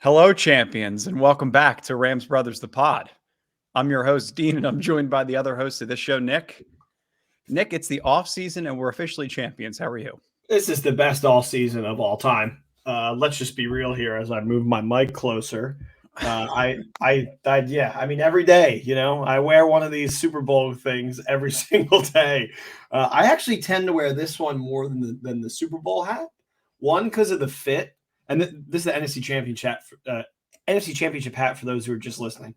Hello, champions, and welcome back to Rams Brothers, the pod. I'm your host, Dean, and I'm joined by the other host of this show, Nick. Nick, it's the off season, and we're officially champions. How are you? This is the best all season of all time. Let's just be real here as I move my mic closer. I mean, every day, I wear one of these Super Bowl things every single day. I actually tend to wear this one more than the Super Bowl hat. One, because of the fit, and this is the NFC Championship hat for those who are just listening.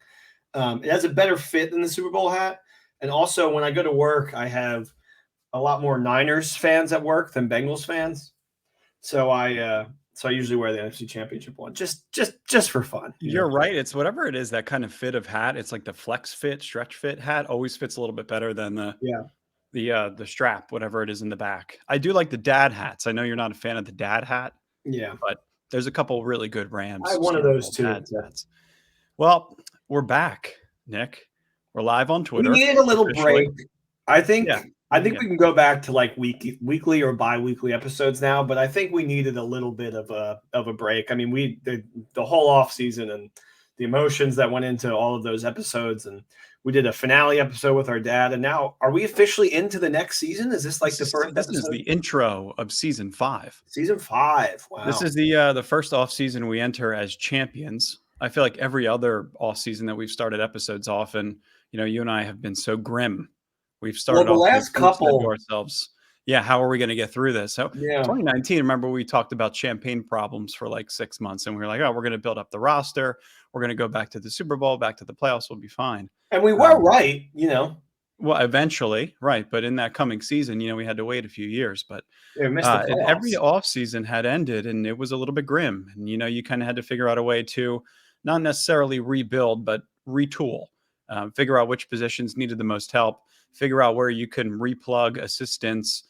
It has a better fit than the Super Bowl hat, and also when I go to work, I have a lot more Niners fans at work than Bengals fans. So I usually wear the NFC Championship one just for fun. You're right. It's whatever it is, that kind of fit of hat. It's like the flex fit, stretch fit hat always fits a little bit better than the strap, whatever it is in the back. I do like the dad hats. I know you're not a fan of the dad hat. Yeah. But there's a couple really good Rams. I have one of those too. Hats. Well, we're back, Nick. We're live on Twitter. We needed a little break. I think we can go back to like weekly or bi-weekly episodes now, but I think we needed a little bit of a break. I mean, the whole off season and the emotions that went into all of those episodes, and we did a finale episode with our dad. And now, are we officially into the next season? Is this like the first episode? This is the intro of season 5. Season 5. Wow. This is the first off season we enter as champions. I feel like every other off season that we've started episodes off, and you and I have been so grim. We've started the last couple ourselves. Yeah, how are we going to get through this? So 2019, remember we talked about champagne problems for like 6 months, and we were like, oh, we're going to build up the roster. We're going to go back to the Super Bowl, back to the playoffs. We'll be fine. And we were right, Well, eventually, right. But in that coming season, we had to wait a few years. But every offseason had ended, and it was a little bit grim. And, you kind of had to figure out a way to not necessarily rebuild, but retool, figure out which positions needed the most help, figure out where you can replug assistants,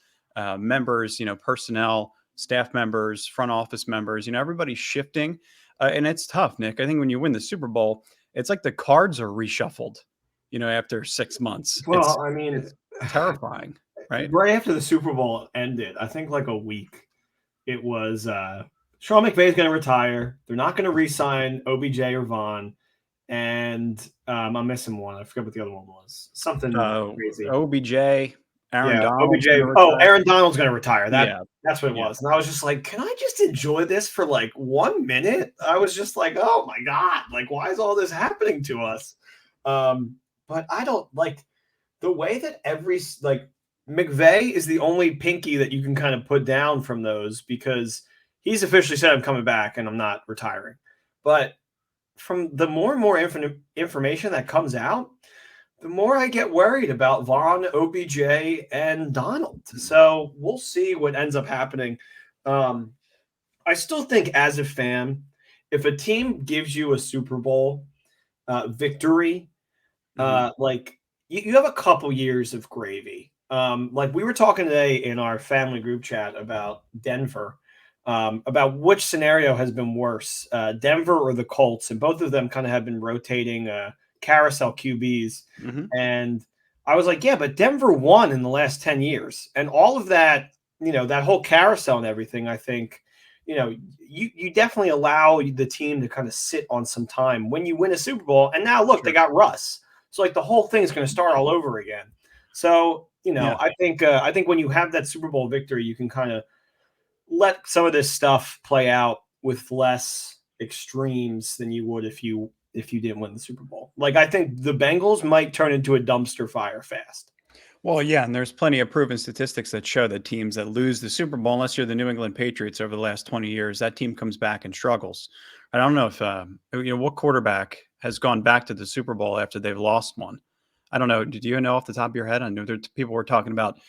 members, personnel, staff members, front office members, everybody's shifting. And it's tough, Nick. I think when you win the Super Bowl, it's like the cards are reshuffled, after 6 months. Well, it's terrifying, right? Right after the Super Bowl ended, I think like a week, it was Sean McVay's going to retire. They're not going to re-sign OBJ or Vaughn. And I'm missing one. I forgot what the other one was. Something crazy. OBJ, Aaron Donald. OBJ. Aaron Donald's going to retire. That's what it was. And I was just like, can I just enjoy this for like 1 minute? I was just like, oh my God, like, why is all this happening to us? But I don't like the way that McVay is the only pinky that you can kind of put down from those, because he's officially said I'm coming back and I'm not retiring. But from the more and more information that comes out, the more I get worried about Vaughn, OBJ, and Donald. So we'll see what ends up happening. I still think, as a fan, if a team gives you a Super Bowl victory, like you have a couple years of gravy. Like we were talking today in our family group chat about Denver, about which scenario has been worse, Denver or the Colts, and both of them kind of have been rotating carousel QBs. And I was like, yeah, but Denver won in the last 10 years. And all of that, that whole carousel and everything, I think, you definitely allow the team to kind of sit on some time when you win a Super Bowl. And now look, they got Russ. So like the whole thing is going to start all over again. So, I think when you have that Super Bowl victory, you can kind of let some of this stuff play out with less extremes than you would if you didn't win the Super Bowl. Like, I think the Bengals might turn into a dumpster fire fast. Well, yeah, and there's plenty of proven statistics that show that teams that lose the Super Bowl, unless you're the New England Patriots over the last 20 years, that team comes back and struggles. I don't know if what quarterback has gone back to the Super Bowl after they've lost one. I don't know. Did you know off the top of your head? I know people were talking about,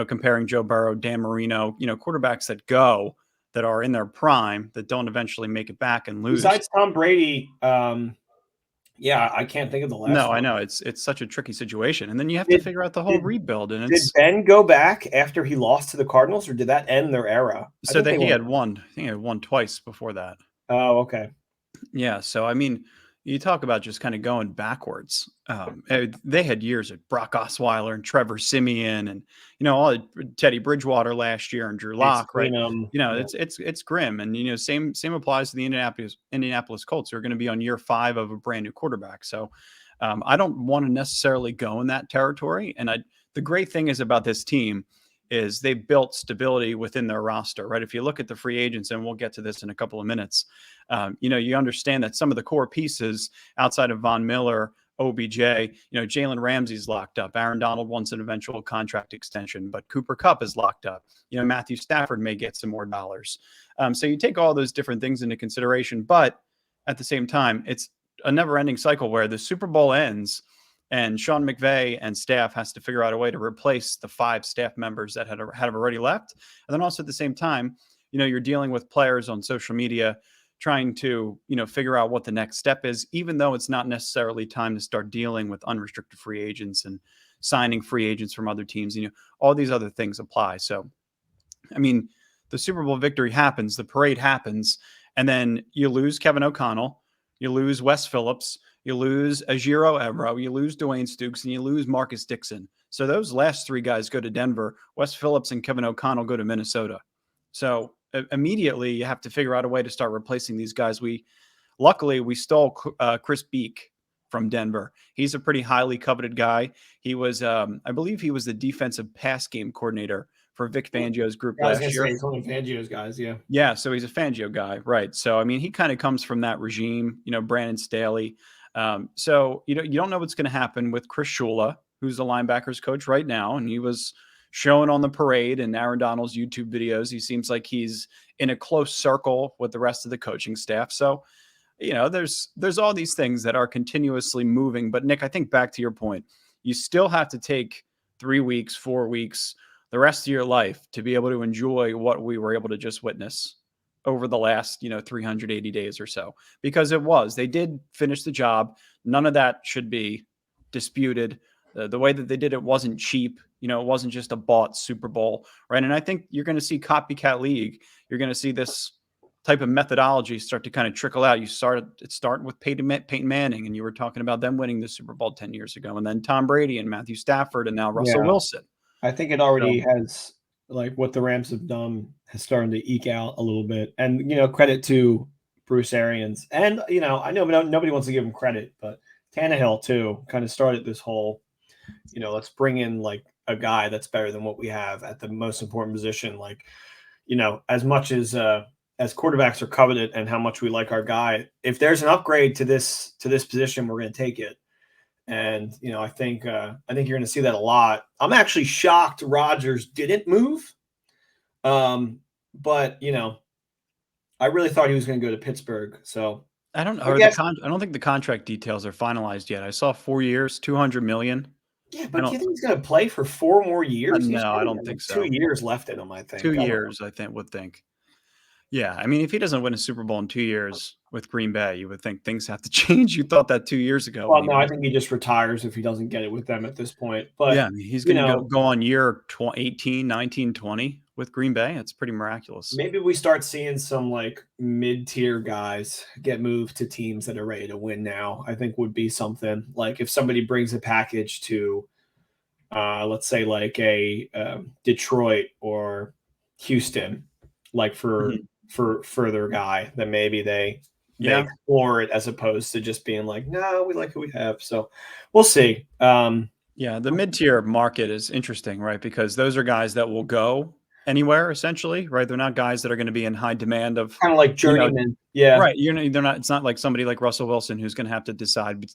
comparing Joe Burrow, Dan Marino, quarterbacks that are in their prime that don't eventually make it back and lose. Besides Tom Brady, I can't think of the last. No, one. I know it's such a tricky situation, and then you have to figure out the whole rebuild. And did Ben go back after he lost to the Cardinals, or did that end their era? So that he had won. I think he had won twice before that. Oh, okay. Yeah. So I mean, You talk about just kind of going backwards. They had years of Brock Osweiler and Trevor Siemian, and all Teddy Bridgewater last year and Drew Lock, right? It's grim, and same applies to the Indianapolis Colts, who are going to be on year 5 of a brand new quarterback. So I don't want to necessarily go in that territory. And the great thing is about this team is they built stability within their roster, right? If you look at the free agents, and we'll get to this in a couple of minutes, you understand that some of the core pieces outside of Von Miller, OBJ, Jalen Ramsey's locked up. Aaron Donald wants an eventual contract extension, but Cooper Kupp is locked up. Matthew Stafford may get some more dollars. So you take all those different things into consideration, but at the same time, it's a never-ending cycle where the Super Bowl ends and Sean McVay and staff has to figure out a way to replace the 5 staff members that have already left. And then also at the same time, you're dealing with players on social media trying to, figure out what the next step is, even though it's not necessarily time to start dealing with unrestricted free agents and signing free agents from other teams. All these other things apply. So, I mean, the Super Bowl victory happens, the parade happens, and then you lose Kevin O'Connell, you lose Wes Phillips, you lose Ajiro Evero, you lose Dwayne Stukes, and you lose Marcus Dixon. So those last 3 guys go to Denver. Wes Phillips and Kevin O'Connell go to Minnesota. So immediately you have to figure out a way to start replacing these guys. Luckily we stole Chris Beek from Denver. He's a pretty highly coveted guy. He was, I believe he was the defensive pass game coordinator for Vic Fangio's group last year. He's one of Fangio's guys, yeah. Yeah, so he's a Fangio guy, right? So I mean, he kind of comes from that regime, Brandon Staley. So you don't know what's going to happen with Chris Shula, who's the linebackers coach right now, and he was shown on the parade and Aaron Donald's YouTube videos. He seems like he's in a close circle with the rest of the coaching staff. So, there's all these things that are continuously moving. But Nick, I think back to your point, you still have to take 3 weeks, 4 weeks, the rest of your life to be able to enjoy what we were able to just witness over the last, 380 days or so, because they did finish the job. None of that should be disputed. The way that they did it wasn't cheap. It wasn't just a bought Super Bowl, right? And I think you're going to see copycat league. You're going to see this type of methodology start to kind of trickle out. It started with Peyton Manning, and you were talking about them winning the Super Bowl 10 years ago, and then Tom Brady and Matthew Stafford, and now Russell Wilson. I think it already has, like, what the Rams have done has started to eke out a little bit. And, credit to Bruce Arians. And, I know nobody wants to give him credit, but Tannehill too kind of started this whole, let's bring in like a guy that's better than what we have at the most important position. Like, as much as quarterbacks are coveted and how much we like our guy, if there's an upgrade to this position, we're going to take it. And, I think you're going to see that a lot. I'm actually shocked Rodgers didn't move. But, I really thought he was going to go to Pittsburgh. So I don't know. I don't think the contract details are finalized yet. I saw 4 years, $200 million. Yeah, but do you think he's going to play for 4 more years? No, I don't think so. 2 years left in him, I think. 2 years, I would think. Yeah, I mean, if he doesn't win a Super Bowl in 2 years with Green Bay, you would think things have to change. You thought that 2 years ago. Well, no, I think he just retires if he doesn't get it with them at this point. But yeah, I mean, he's going to go on year 18, 19, 20 with Green Bay. It's pretty miraculous. Maybe we start seeing some like mid-tier guys get moved to teams that are ready to win now. I think would be something. Like if somebody brings a package to, let's say like a Detroit or Houston, like for their guy, then maybe they explore it as opposed to just being like, no, we like who we have. So we'll see. Yeah, the mid-tier market is interesting, right? Because those are guys that will go anywhere, essentially, right? They're not guys that are going to be in high demand of kind of like journeyman. Yeah, right. They're not. It's not like somebody like Russell Wilson who's going to have to decide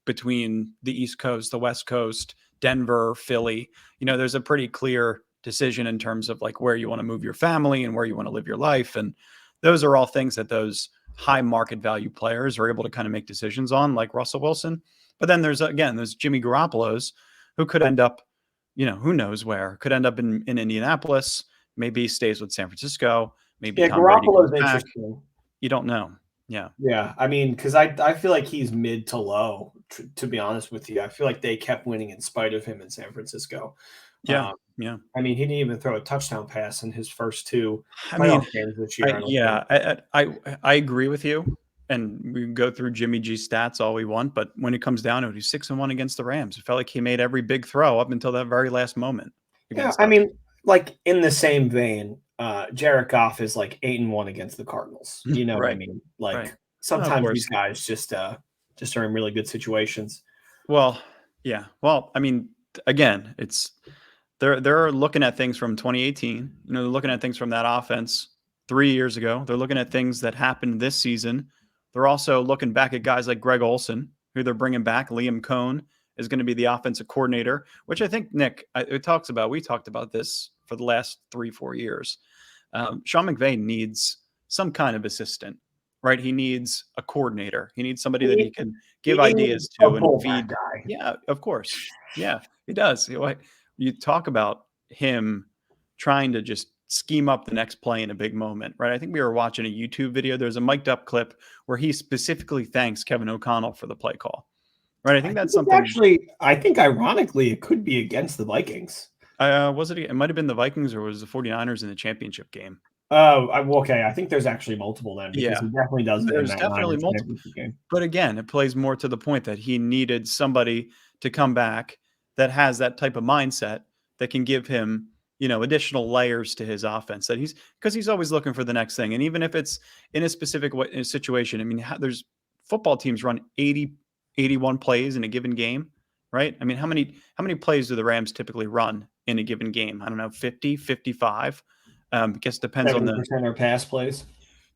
between the East Coast, the West Coast, Denver, Philly. There's a pretty clear decision in terms of like where you want to move your family and where you want to live your life, and those are all things that those high market value players are able to kind of make decisions on, like Russell Wilson. But then there's Jimmy Garoppolo's who could end up, who knows where, could end up in Indianapolis, maybe stays with San Francisco, maybe Tom Garoppolo's interesting. You don't know. Yeah. Yeah. I mean, because I feel like he's mid to low, to be honest with you. I feel like they kept winning in spite of him in San Francisco. Yeah. Yeah. I mean, he didn't even throw a touchdown pass in his first 2 playoff games this year. I agree with you. And we can go through Jimmy G stats all we want, but when it comes down to it, he's 6-1 against the Rams. It felt like he made every big throw up until that very last moment. Yeah, I mean, like in the same vein, Jared Goff is like 8-1 against the Cardinals. You know what I mean? Like sometimes these guys just are in really good situations. Well, yeah. Well, I mean, again, it's they're looking at things from 2018. You know, they're looking at things from that offense 3 years ago. They're looking at things that happened this season. They're also looking back at guys like Greg Olsen, who they're bringing back. Liam Cohn is going to be the offensive coordinator, which I think, Nick, we talked about this for the last 3-4 years. Sean McVay needs some kind of assistant, right? He needs a coordinator. He needs somebody that he can give ideas to and feed. Guy. Yeah, of course. Yeah, he does. You talk about him trying to just scheme up the next play in a big moment, right? I think we were watching a YouTube video. There's a mic'd up clip where he specifically thanks Kevin O'Connell for the play call, right? I think that's something. Actually, I think ironically, it could be against the Vikings. Was it? It might have been the Vikings, or was the 49ers in the championship game? Oh, okay. I think there's actually multiple then, because he definitely does it. There's definitely multiple. Game. But again, it plays more to the point that he needed somebody to come back that has that type of mindset that can give him, additional layers to his offense. That because he's always looking for the next thing, and even if it's in a specific situation, I mean, there's football teams run 81 plays in a given game, right? I mean, how many plays do the Rams typically run in a given game? I don't know, 50, 55. I guess depends on the 70% or pass plays.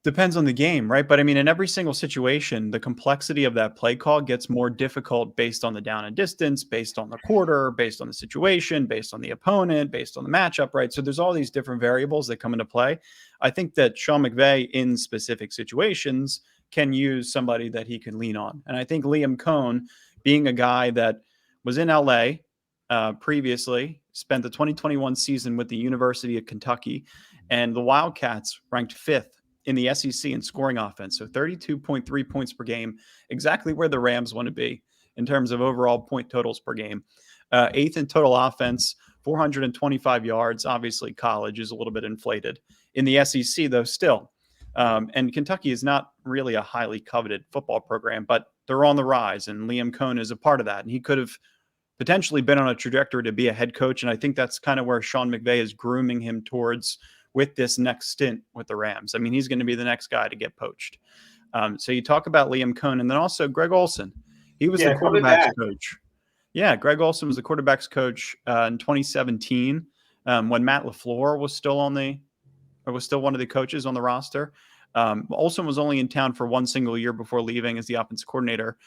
Depends on the game, right? But I mean, in every single situation, the complexity of that play call gets more difficult based on the down and distance, based on the quarter, based on the situation, based on the opponent, based on the matchup, right? So there's all these different variables that come into play. I think that Sean McVay in specific situations can use somebody that he can lean on. And I think Liam Cohn, being a guy that was in LA previously, spent the 2021 season with the University of Kentucky, and the Wildcats ranked 5th in the SEC in scoring offense. So 32.3 points per game, exactly where the Rams want to be in terms of overall point totals per game. 8th in total offense, 425 yards. Obviously, college is a little bit inflated. In the SEC, though, still. And Kentucky is not really a highly coveted football program, but they're on the rise, and Liam Cohn is a part of that. And he could have potentially been on a trajectory to be a head coach. And I think that's kind of where Sean McVay is grooming him towards with this next stint with the Rams. I mean, he's going to be the next guy to get poached. So you talk about Liam Cohn, and then also Greg Olsen. He was the quarterback's coach. Yeah, Greg Olsen was the quarterback's coach in 2017 when Matt LaFleur was still one of the coaches on the roster. Olsen was only in town for one single year before leaving as the offensive coordinator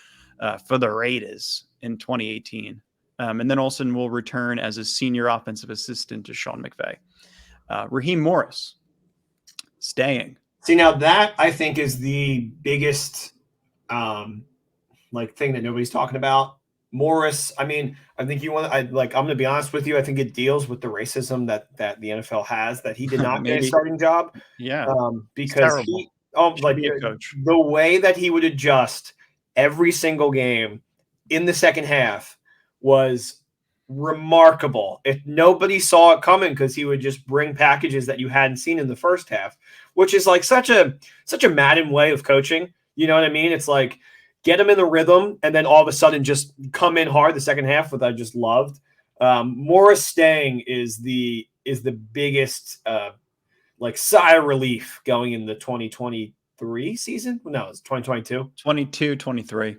for the Raiders in 2018. And then Olsen will return as a senior offensive assistant to Sean McVay. Raheem Morris staying. See, now that I think is the biggest thing that nobody's talking about. Morris, I mean, I think I'm going to be honest with you. I think it deals with the racism that the NFL has, that he did not get a starting job. Yeah. Because the way that he would adjust every single game in the second half was remarkable. If nobody saw it coming, because he would just bring packages that you hadn't seen in the first half, which is like such a Madden way of coaching. You know what I mean? It's like get them in the rhythm and then all of a sudden just come in hard the second half, which I just loved. Morris staying is the biggest sigh of relief going in the 2023 season. No, it's 2022. 22-23.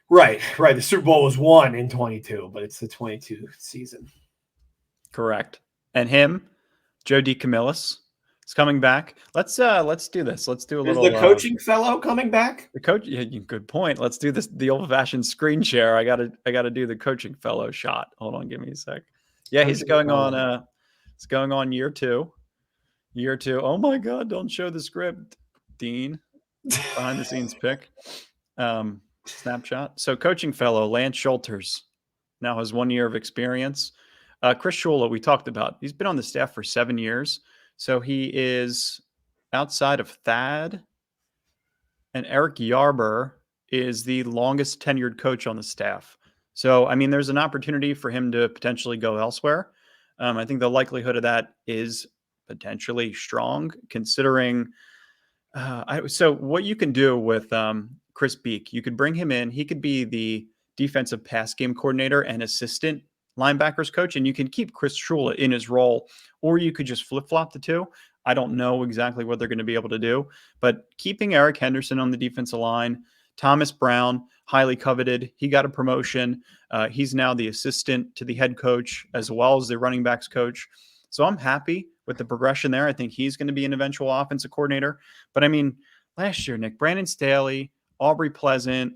Right. The Super Bowl was won in 22, but it's the 22 season. Correct. And him, Joe DeCamillis, is coming back. Let's do this. Let's do a little. Is the coaching fellow coming back? The coach. Yeah, good point. Let's do this. The old-fashioned screen share. I gotta do the coaching fellow shot. Hold on, give me a sec. Yeah, he's going on. It's going on year two. Oh my God! Don't show the script, Dean. Behind the scenes pick. Snapshot. So coaching fellow Lance Schulters now has 1 year of experience. Chris Shula, we talked about. He's been on the staff for 7 years. So he is outside of Thad, and Eric Yarber is the longest tenured coach on the staff. So, I mean, there's an opportunity for him to potentially go elsewhere. I think the likelihood of that is potentially strong, considering So what you can do with Chris Beek, you could bring him in. He could be the defensive pass game coordinator and assistant linebackers coach, and you can keep Chris Shula in his role, or you could just flip flop the two. I don't know exactly what they're going to be able to do, but keeping Eric Henderson on the defensive line, Thomas Brown, highly coveted. He got a promotion. He's now the assistant to the head coach as well as the running backs coach. So I'm happy with the progression there. I think he's going to be an eventual offensive coordinator. But I mean, last year, Nick, Brandon Staley, Aubrey Pleasant,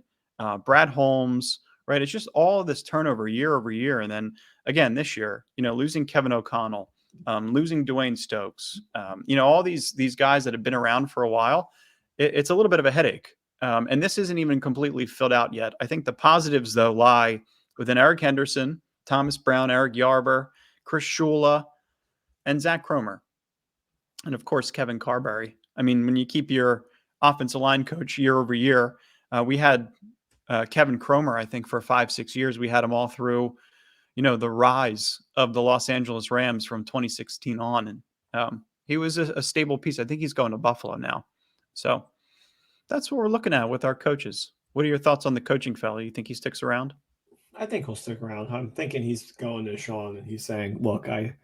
Brad Holmes, right? It's just all of this turnover year over year. And then again, this year, losing Kevin O'Connell, losing Dwayne Stokes, all these guys that have been around for a while, it's a little bit of a headache. And this isn't even completely filled out yet. I think the positives, though, lie within Eric Henderson, Thomas Brown, Eric Yarber, Chris Shula, and Zach Cromer. And of course, Kevin Carberry. I mean, when you keep your offensive line coach year over year, we had Kevin Cromer, I think, for 5-6 years. We had him all through, the rise of the Los Angeles Rams from 2016 on. And he was a stable piece. I think he's going to Buffalo now. So that's what we're looking at with our coaches. What are your thoughts on the coaching fella? You think he sticks around? I think he'll stick around. I'm thinking he's going to Sean and he's saying, "Look, I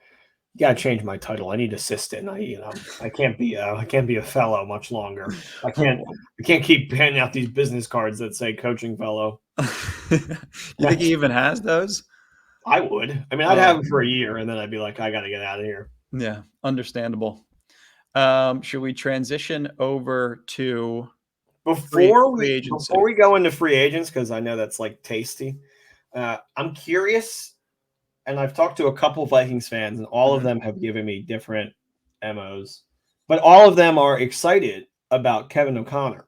got to change my title. I need assistant. I can't be a fellow much longer. I can't keep handing out these business cards that say coaching fellow." You think he even has those? I would. I mean, I'd have them for a year, and then I'd be like, I got to get out of here. Yeah, understandable. Should we transition over to before we go into free agents, because I know that's like tasty. I'm curious, and I've talked to a couple of Vikings fans, and all of them have given me different MOs, but all of them are excited about Kevin O'Connor.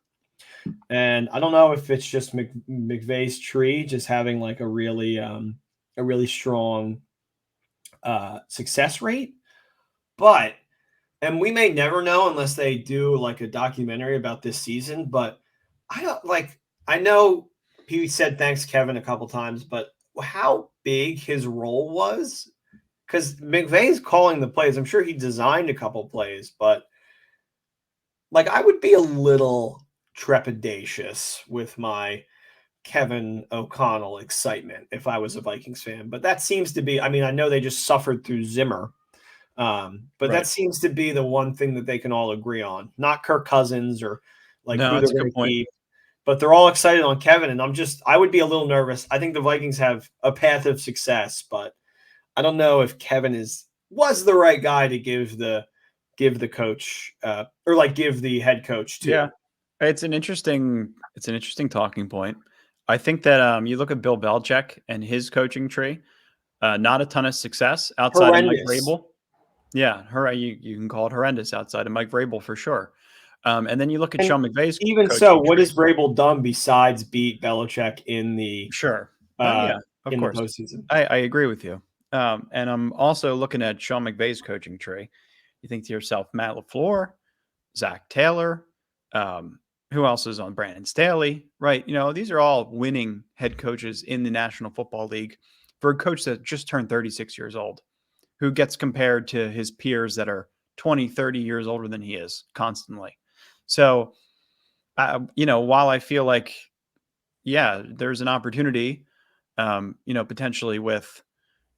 And I don't know if it's just McVay's tree just having like a really strong success rate, and we may never know unless they do like a documentary about this season. But I know he said thanks Kevin a couple times, but how big his role was, because McVay's calling the plays. I'm sure he designed a couple plays, but like I would be a little trepidatious with my Kevin O'Connell excitement if I was a Vikings fan. But that seems to be, I mean, I know they just suffered through Zimmer, but right. That seems to be the one thing that they can all agree on. Not Kirk Cousins or like who they're going to keep, but they're all excited on Kevin. And I would be a little nervous. I think the Vikings have a path of success, but I don't know if Kevin was the right guy to give the coach or like give the head coach to. Yeah, it's an interesting talking point. I think that you look at Bill Belichick and his coaching tree, not a ton of success outside of Mike Vrabel. Yeah, you can call it horrendous outside of Mike Vrabel for sure. And then you look at Sean McVay's. Even so, what has Vrabel done besides beat Belichick in the of in course. The postseason? I agree with you. And I'm also looking at Sean McVay's coaching tree. You think to yourself, Matt LaFleur, Zach Taylor, who else is on Brandon Staley, right? These are all winning head coaches in the National Football League for a coach that just turned 36 years old, who gets compared to his peers that are 20, 30 years older than he is constantly. So, while I feel like, yeah, there's an opportunity, potentially with,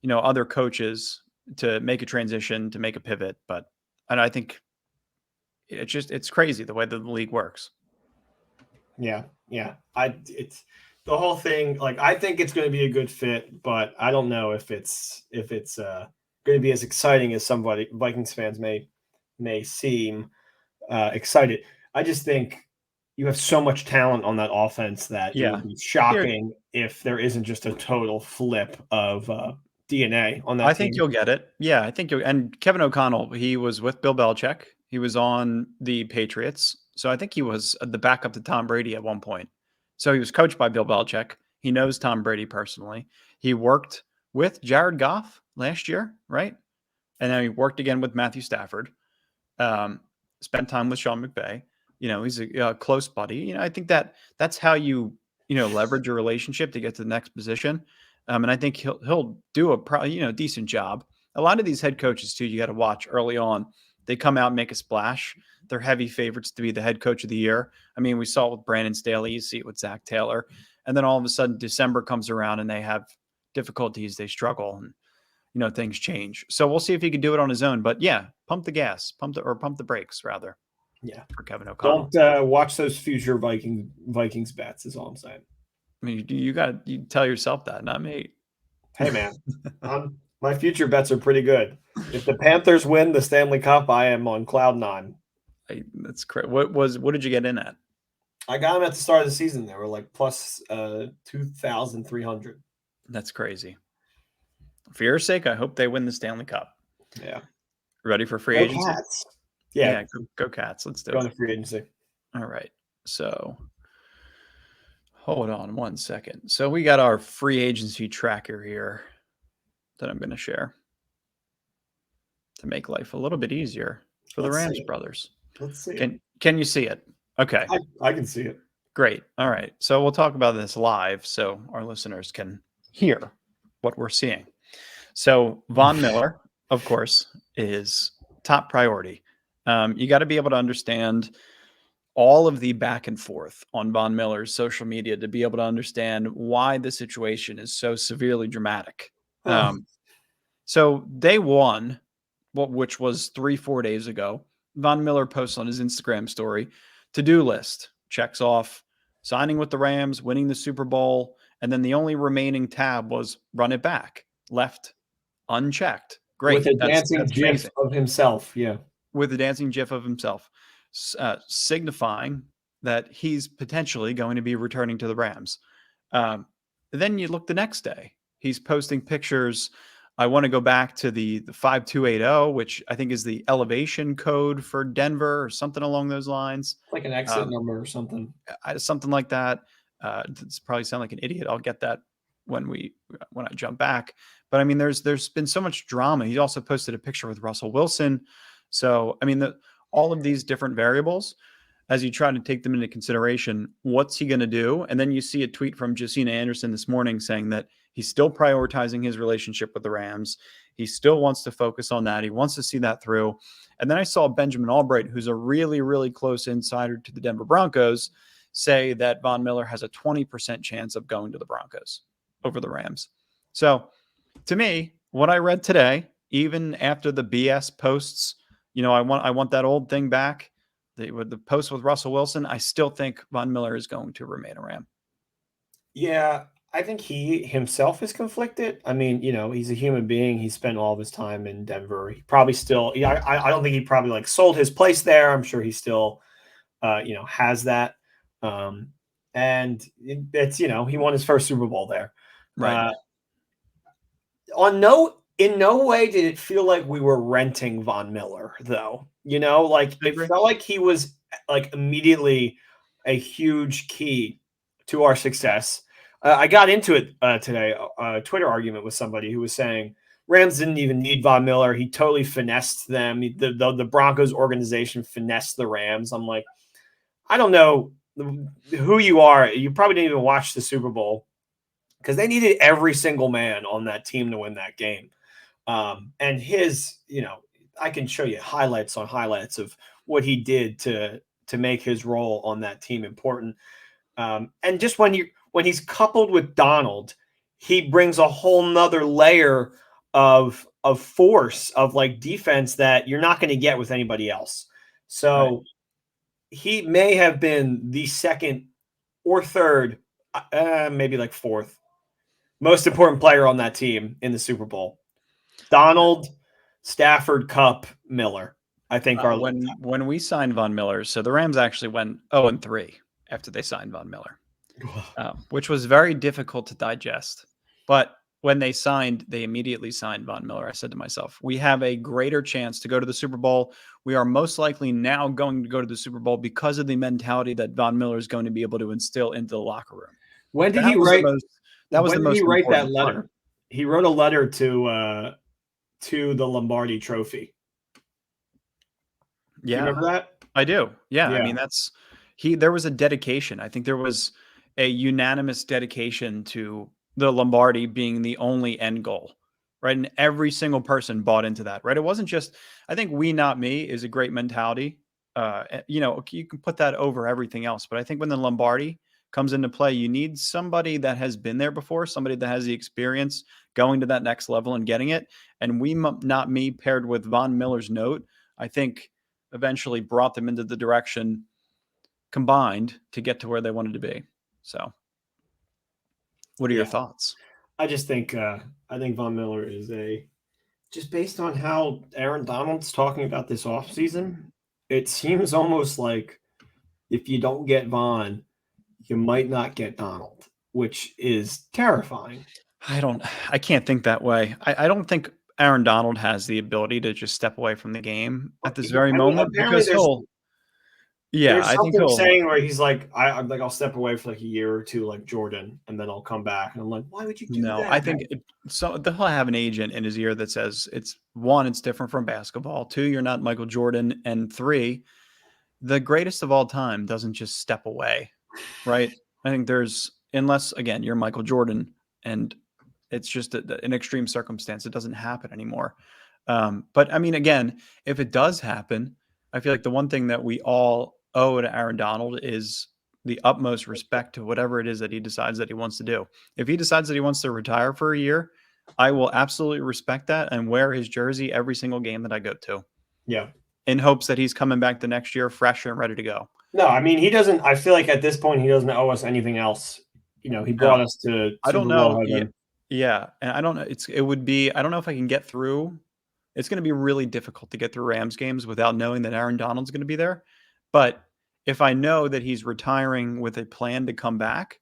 other coaches to make a transition, to make a pivot. And I think it's crazy the way that the league works. Yeah. It's the whole thing. Like, I think it's going to be a good fit, but I don't know if it's going to be as exciting as some Vikings fans may seem excited. I just think you have so much talent on that offense that it would be shocking if there isn't just a total flip of DNA on that team. I think you'll get it. Yeah, I think and Kevin O'Connell, he was with Bill Belichick. He was on the Patriots. So I think he was the backup to Tom Brady at one point. So he was coached by Bill Belichick. He knows Tom Brady personally. He worked with Jared Goff last year, right? And then he worked again with Matthew Stafford. Spent time with Sean McVay. He's a close buddy. I think that's how you leverage a relationship to get to the next position. And I think he'll do a decent job. A lot of these head coaches too, you got to watch early on. they come out and make a splash. They're heavy favorites to be the head coach of the year. I mean, we saw it with Brandon Staley, you see it with Zach Taylor, and then all of a sudden December comes around and they have difficulties, they struggle, and things change. So we'll see if he can do it on his own. But yeah, pump the gas, pump the brakes rather. Yeah, for Kevin O'Connell. Don't watch those future Vikings bets. Is all I'm saying. I mean, you tell yourself that, not me. Hey man, my future bets are pretty good. If the Panthers win the Stanley Cup, I am on cloud 9. That's great. What did you get in at? I got them at the start of the season. They were like plus 2,300. That's crazy. For your sake, I hope they win the Stanley Cup. Yeah. Ready for free agency? Cats. Yeah. Go Cats. Let's do it. Go to free agency. All right. So hold on one second. So we got our free agency tracker here that I'm going to share to make life a little bit easier for the Rams brothers. Let's see. Can you see it? Okay. I can see it. Great. All right. So we'll talk about this live so our listeners can hear what we're seeing. So Von Miller, of course, is top priority. You got to be able to understand all of the back and forth on Von Miller's social media to be able to understand why the situation is so severely dramatic. So day one, which was 3-4 days ago, Von Miller posts on his Instagram story, to-do list, checks off signing with the Rams, winning the Super Bowl, and then the only remaining tab was run it back, left unchecked. Great. With a dancing GIF of himself. Yeah. With a dancing GIF of himself, signifying that he's potentially going to be returning to the Rams. Then you look the next day, he's posting pictures. I want to go back to the 5280, which I think is the elevation code for Denver or something along those lines. Like an exit number or something. Something like that. It's probably sound like an idiot. I'll get that when I jump back. But I mean, there's been so much drama. He also posted a picture with Russell Wilson. So, I mean, all of these different variables, as you try to take them into consideration, what's he going to do? And then you see a tweet from Josina Anderson this morning saying that he's still prioritizing his relationship with the Rams. He still wants to focus on that. He wants to see that through. And then I saw Benjamin Albright, who's a really, really close insider to the Denver Broncos, say that Von Miller has a 20% chance of going to the Broncos over the Rams. So to me, what I read today, even after the BS posts, I want that old thing back. The post with Russell Wilson, I still think Von Miller is going to remain a Ram. Yeah, I think he himself is conflicted. I mean, he's a human being. He spent all of his time in Denver. He probably still, I don't think he probably sold his place there. I'm sure he still, has that. And it's, he won his first Super Bowl there. Right. In no way did it feel like we were renting Von Miller, though. It felt like he was immediately a huge key to our success. I got into it today, a Twitter argument with somebody who was saying Rams didn't even need Von Miller. He totally finessed them. The Broncos organization finessed the Rams. I'm like, I don't know who you are. You probably didn't even watch the Super Bowl because they needed every single man on that team to win that game. And his, I can show you highlights on highlights of what he did to make his role on that team important. And just when he's coupled with Donald, he brings a whole nother layer of force, of defense that you're not going to get with anybody else. So he may have been the second or third, maybe fourth most important player on that team in the Super Bowl. Donald, Stafford, Cup, Miller, I think are when we signed Von Miller. So the Rams actually went 0-3 after they signed Von Miller, which was very difficult to digest. But when they immediately signed Von Miller. I said to myself, we have a greater chance to go to the Super Bowl. We are most likely now going to go to the Super Bowl because of the mentality that Von Miller is going to be able to instill into the locker room. When did he write? That was the most important write that letter? Part. He wrote a letter to the Lombardi Trophy. Yeah. You remember that? I do. Yeah. I mean, there was a dedication. I think there was a unanimous dedication to the Lombardi being the only end goal. right? And every single person bought into that, right? It wasn't just, I think we, not me is a great mentality. You know, you can put that over everything else. But I think when the Lombardi comes into play, you need somebody that has been there before, somebody that has the experience going to that next level and getting it. And we, not me, paired with Von Miller's note, I think eventually brought them into the direction combined to get to where they wanted to be. So what are your thoughts? I just think I think Von Miller is just based on how Aaron Donald's talking about this offseason, it seems almost like if you don't get Von, you might not get Donald, which is terrifying. I can't think that way. I don't think Aaron Donald has the ability to just step away from the game at this very moment because there's I think something saying where he's like, I'm like, I'll step away for like a year or two, like Jordan, and then I'll come back. And I'm like, why would you do that? No, I think so. He'll have an agent in his ear that says it's different from basketball. 2, you're not Michael Jordan, and 3, the greatest of all time doesn't just step away, right? I think unless again you're Michael Jordan and it's just an extreme circumstance, it doesn't happen anymore. But I mean, again, if it does happen, I feel like the one thing that we all owe to Aaron Donald is the utmost respect to whatever it is that he decides that he wants to do. If he decides that he wants to retire for a year, I will absolutely respect that and wear his jersey every single game that I go to. Yeah. In hopes that he's coming back the next year fresh and ready to go. No, I mean, he doesn't. I feel like at this point, he doesn't owe us anything else. You know, he brought us to I don't know. Yeah. And I don't know. I don't know if I can get through. It's going to be really difficult to get through Rams games without knowing that Aaron Donald's going to be there. But if I know that he's retiring with a plan to come back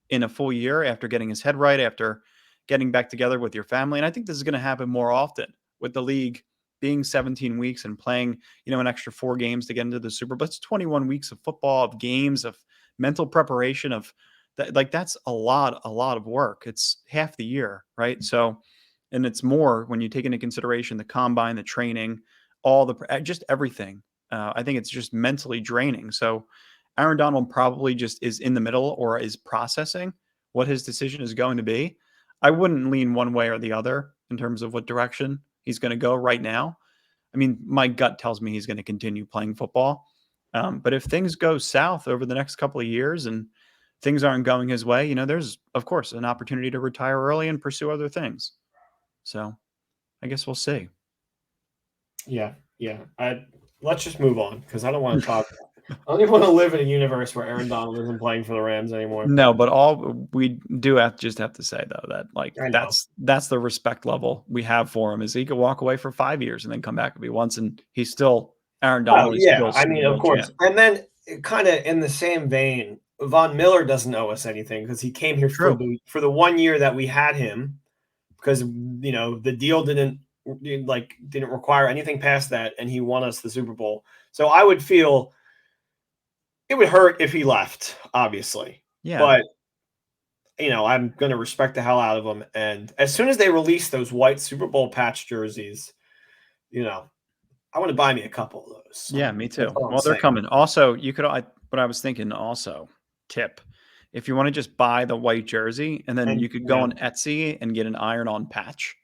in a full year after getting his head right, after getting back together with your family, and I think this is going to happen more often with the league being 17 weeks and playing, an extra 4 games to get into the Super Bowl. It's 21 weeks of football, of games, of mental preparation, of that. Like that's a lot of work. It's half the year, right? So, and it's more when you take into consideration the combine, the training, just everything. I think it's just mentally draining. So Aaron Donald probably just is in the middle or is processing what his decision is going to be. I wouldn't lean one way or the other in terms of what direction he's going to go right now. I mean, my gut tells me he's going to continue playing football. But if things go south over the next couple of years and things aren't going his way, there's, of course, an opportunity to retire early and pursue other things. So I guess we'll see. Yeah. Let's just move on because I don't want to talk. I don't even want to live in a universe where Aaron Donald isn't playing for the Rams anymore. No, but all we do have to say though that that's the respect level we have for him is he could walk away for 5 years and then come back if he wants, and he's still Aaron Donald. Oh, yeah, I mean, of course. Champ. And then kind of in the same vein, Von Miller doesn't owe us anything because he came here for the 1 year that we had him because the deal didn't require anything past that, and he won us the Super Bowl. So I would feel it would hurt if he left, obviously. Yeah. But I'm going to respect the hell out of him. And as soon as they release those white Super Bowl patch jerseys, I want to buy me a couple of those. Yeah, me too. Well, they're coming. Also, what I was thinking also, tip, if you want to just buy the white jersey and then you could go on Etsy and get an iron-on patch.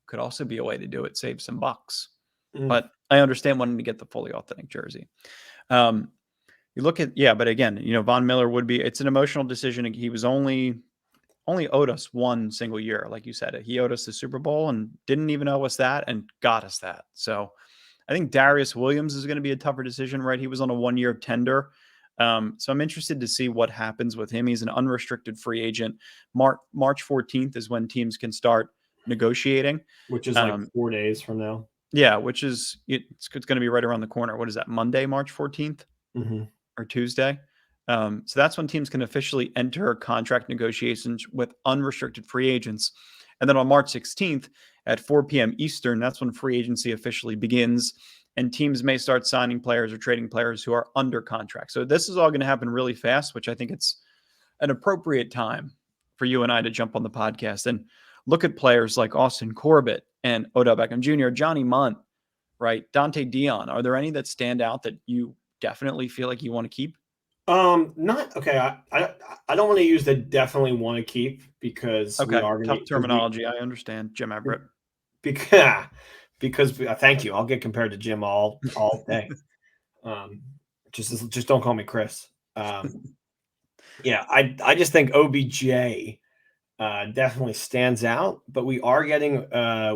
Could also be a way to do it, save some bucks. But I understand wanting to get the fully authentic jersey. You look at, but again, Von Miller it's an emotional decision. He was only owed us one single year. Like you said, he owed us the Super Bowl and didn't even owe us that and got us that. So I think Darius Williams is going to be a tougher decision, right? He was on a 1-year tender. So I'm interested to see what happens with him. He's an unrestricted free agent. March 14th is when teams can start negotiating, which is like 4 days from now. Yeah, which is it's going to be right around the corner. What is that? Monday, March 14th, or Tuesday? So that's when teams can officially enter contract negotiations with unrestricted free agents. And then on March 16th at 4 p.m. Eastern, that's when free agency officially begins, and teams may start signing players or trading players who are under contract. So this is all going to happen really fast, which I think it's an appropriate time for you and I to jump on the podcast and look at players like Austin Corbett and Odell Beckham Jr., Johnny Munt, right? Dante Dion. Are there any that stand out that you definitely feel like you want to keep? Not okay. I don't want to use the definitely want to keep because we are tough terminology. I understand, Jim Everett. Because thank you. I'll get compared to Jim all day. Just don't call me Chris. Yeah, I just think OBJ definitely stands out, but we are getting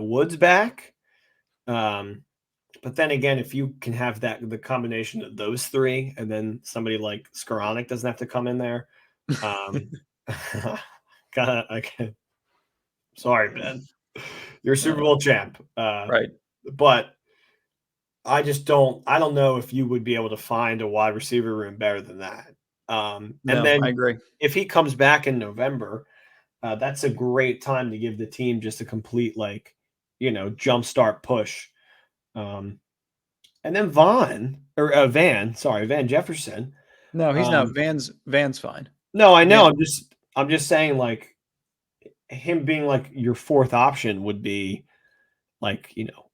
Woods back. But then again, if you can have the combination of those three, and then somebody like Skoranek doesn't have to come in there. Okay. Sorry, Ben. You're Super Bowl champ. Right. But I don't know if you would be able to find a wide receiver room better than that. And then I agree. If he comes back in November, that's a great time to give the team just a complete jumpstart push. And then Van Jefferson. No, he's not. Van's fine. No, I know. I'm just saying, like, him being like your fourth option would be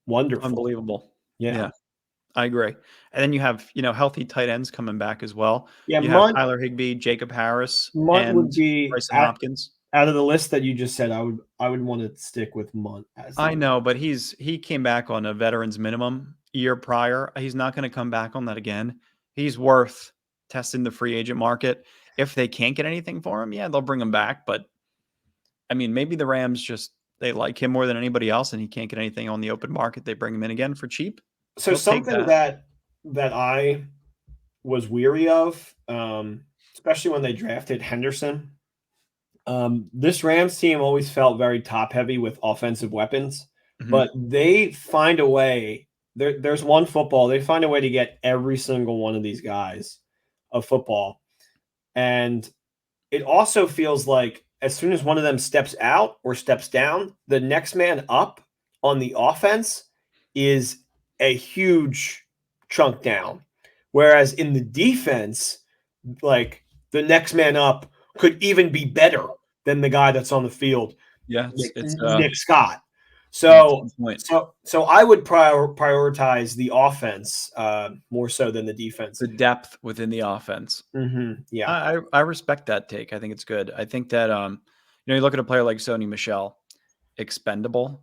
wonderful. Unbelievable. Yeah. I agree. And then you have, healthy tight ends coming back as well. Yeah, you have Tyler Higbee, Jacob Harris, Munt and would be Bryson Hopkins. Out of the list that you just said, I would want to stick with Munt as I know, but he came back on a veteran's minimum year prior. He's not going to come back on that again. He's worth testing the free agent market. If they can't get anything for him, yeah, they'll bring him back. But I mean, maybe the Rams they like him more than anybody else, and he can't get anything on the open market. They bring him in again for cheap. So something that I was weary of, especially when they drafted Henderson. This Rams team always felt very top heavy with offensive weapons, but they find a way. There's one football. They find a way to get every single one of these guys a football. And it also feels like as soon as one of them steps out or steps down, the next man up on the offense is a huge chunk down. Whereas in the defense, like the next man up could even be better than the guy that's on the field. Yeah, it's Nick Scott. So I would prioritize the offense more so than the defense. The depth within the offense. Mm-hmm. Yeah, I respect that take. I think it's good. I think that you look at a player like Sony Michel, expendable,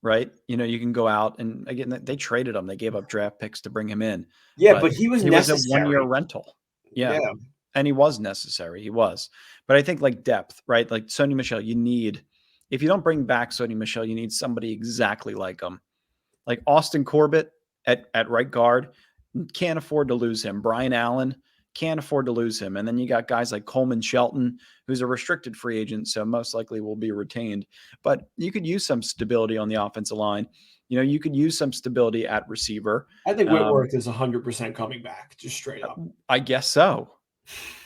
right? You can go out and again they traded him. They gave up draft picks to bring him in. Yeah, but he was a 1-year rental. Yeah. And he was necessary. He was. But I think like depth, right? Like Sony Michel, if you don't bring back Sony Michel, you need somebody exactly like him. Like Austin Corbett at right guard, can't afford to lose him. Brian Allen, can't afford to lose him. And then you got guys like Coleman Shelton, who's a restricted free agent, so most likely will be retained. But you could use some stability on the offensive line. You could use some stability at receiver. I think Whitworth is 100% coming back, just straight up. I guess so.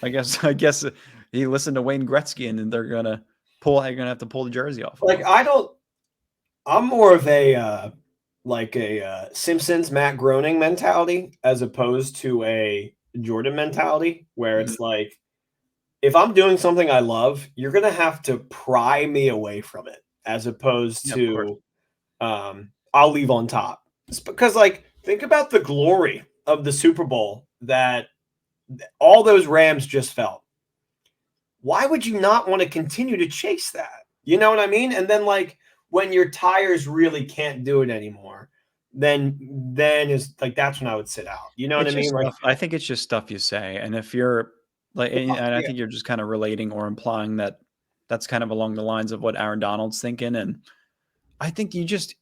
I guess he listened to Wayne Gretzky and they're gonna have to pull the jersey off. Like I'm more of a Simpsons Matt Groening mentality as opposed to a Jordan mentality where it's like, if I'm doing something I love, you're gonna have to pry me away from it, as opposed to I'll leave on top. It's because think about the glory of the Super Bowl that all those Rams just felt. Why would you not want to continue to chase that? You know what I mean? And then when your tires really can't do it anymore, then is that's when I would sit out. You know what I mean? I think it's just stuff you say. And if you're and I think you're just kind of relating or implying that that's kind of along the lines of what Aaron Donald's thinking. And I think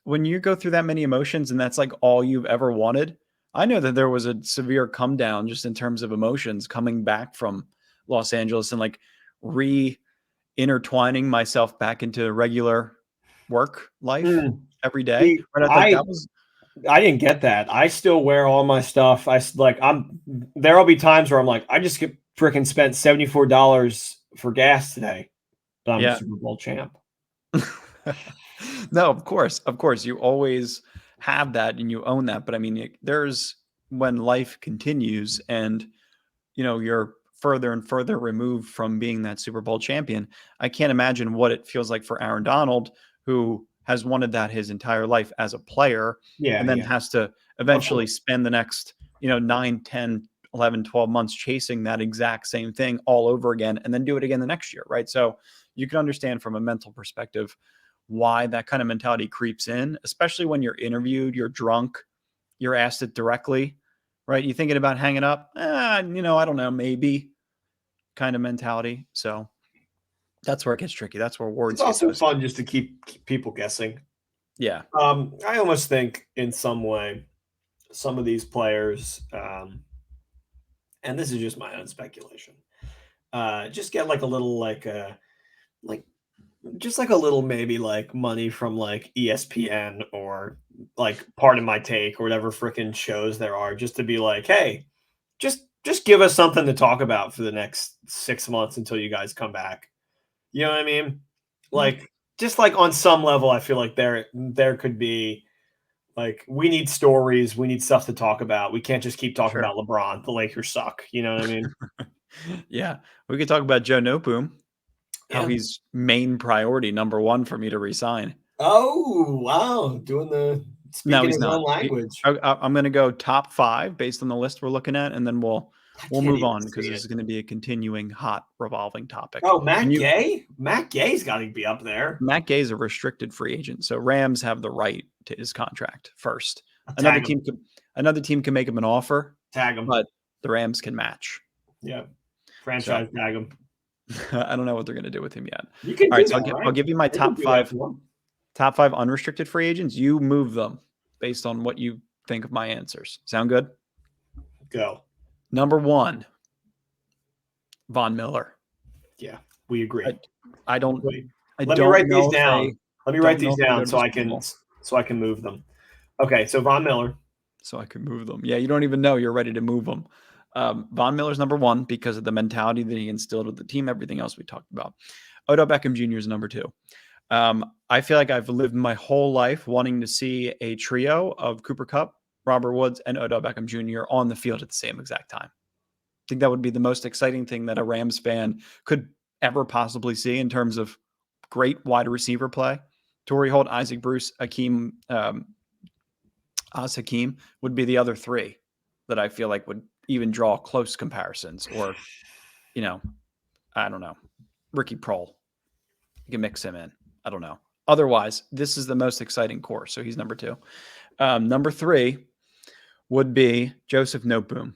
when you go through that many emotions and that's like all you've ever wanted, I know that there was a severe come down just in terms of emotions coming back from Los Angeles and intertwining myself back into regular work life every day. I didn't get that. I still wear all my stuff. There'll be times where I'm like, I just freaking spent $74 for gas today, but I'm a Super Bowl champ. No, of course, you always have that and you own that. But I mean, there's when life continues and you're further and further removed from being that Super Bowl champion. I can't imagine what it feels like for Aaron Donald, who has wanted that his entire life as a player, and then has to eventually spend the next 9, 10, 11, 12 months chasing that exact same thing all over again and then do it again the next year, right? So you can understand from a mental perspective why that kind of mentality creeps in, especially when you're interviewed, you're drunk, you're asked it directly, right? You thinking about hanging up? I don't know, maybe kind of mentality. So that's where it gets tricky. That's where words. It's also fun just to keep people guessing. Yeah. I almost think in some way, some of these players, and this is just my own speculation, just get like a little just like a little maybe like money from like ESPN or like Pardon My Take or whatever freaking shows there are, just to be like, hey, just give us something to talk about for the next 6 months until you guys come back. You know what I mean? Like, just like on some level, I feel like there could be like, we need stories, we need stuff to talk about. We can't just keep talking about LeBron. The Lakers suck. You know what I mean? Yeah, we could talk about Joe Noteboom. How he's main priority, number one for me to resign. Oh, wow. Speaking his own language. I'm going to go top 5 based on the list we're looking at, and then we'll move on because this is going to be a continuing hot revolving topic. Oh, Matt Gay? Matt Gay's got to be up there. Matt Gay's a restricted free agent, so Rams have the right to his contract first. Another team can make him an offer. Tag him. But the Rams can match. Yeah. Franchise tag him. I don't know what they're going to do with him yet. You can All right, so I'll give you my top 5 unrestricted free agents. You move them based on what you think of my answers. Sound good? Go. Number 1, Von Miller. Yeah, we agree. Let me write these down. Let me write these down so I can move them. Okay, so Von Miller. So I can move them. Yeah, you don't even know you're ready to move them. Von Miller's number 1 because of the mentality that he instilled with the team, everything else we talked about. Odell Beckham Jr. is number 2. I feel like I've lived my whole life wanting to see a trio of Cooper Kupp, Robert Woods, and Odell Beckham Jr. on the field at the same exact time. I think that would be the most exciting thing that a Rams fan could ever possibly see in terms of great wide receiver play. Torrey Holt, Isaac Bruce, Hakeem would be the other 3 that I feel like would even draw close comparisons, or, I don't know, Ricky Prohl. You can mix him in. I don't know. Otherwise, this is the most exciting core. So he's number 2. Number 3 would be Joseph Noteboom